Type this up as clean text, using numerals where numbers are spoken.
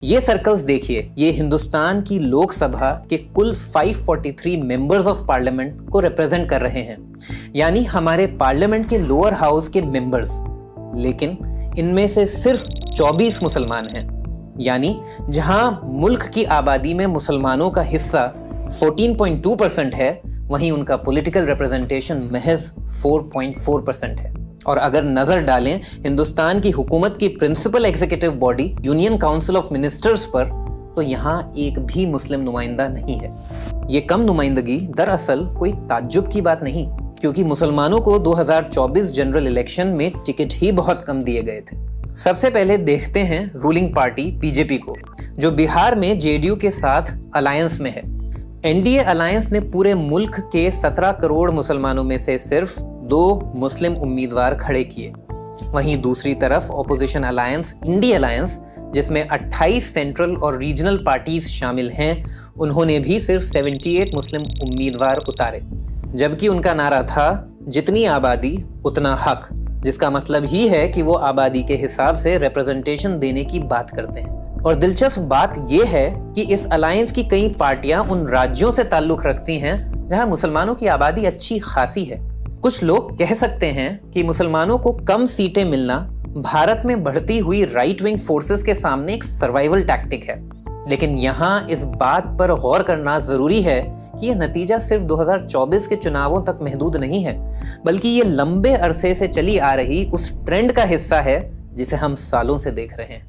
ये सर्कल्स देखिए, ये हिंदुस्तान की लोकसभा के कुल 543 मेंबर्स ऑफ पार्लियामेंट को रिप्रेजेंट कर रहे हैं, यानी हमारे पार्लियामेंट के लोअर हाउस के मेंबर्स। लेकिन इनमें से सिर्फ 24 मुसलमान हैं, यानी जहां मुल्क की आबादी में मुसलमानों का हिस्सा 14.2% है, वहीं उनका पॉलिटिकल रिप्रेजेंटेशन महज 4.4% है। और अगर नजर डालें हिंदुस्तान की हुकूमत की principal executive body union council of ministers पर, तो यहाँ एक भी मुस्लिम नुमाइंदा नहीं है। ये कम नुमाइंदगी दरअसल कोई ताज्जुब की बात नहीं, क्योंकि मुसलमानों को 2024 जनरल इलेक्शन में टिकट ही बहुत कम दिए गए थे। सबसे पहले देखते हैं रूलिंग पार्टी बीजेपी को, जो बिहार में जेडीयू के साथ अलायंस में है। एनडीए अलायंस ने पूरे मुल्क के 17 करोड़ मुसलमानों में से सिर्फ 2 मुस्लिम उम्मीदवार खड़े किए। वहीं दूसरी तरफ ऑपोजिशन अलायंस इंडी अलायंस, जिसमें 28 सेंट्रल और रीजनल पार्टीज शामिल हैं, उन्होंने भी सिर्फ 78 मुस्लिम उम्मीदवार उतारे, जबकि उनका नारा था जितनी आबादी उतना हक, जिसका मतलब ही है कि वो आबादी के हिसाब से रिप्रेजेंटेशन देने की बात करते हैं। और दिलचस्प बात यह है कि इस अलायंस की कई पार्टियां उन राज्यों से ताल्लुक रखती हैं जहां मुसलमानों की आबादी अच्छी खासी है। कुछ लोग कह सकते हैं कि मुसलमानों को कम सीटें मिलना भारत में बढ़ती हुई राइट विंग फोर्सेस के सामने एक सर्वाइवल टैक्टिक है, लेकिन यहाँ इस बात पर गौर करना जरूरी है कि यह नतीजा सिर्फ 2024 के चुनावों तक महदूद नहीं है, बल्कि ये लंबे अरसे से चली आ रही उस ट्रेंड का हिस्सा है जिसे हम सालों से देख रहे हैं।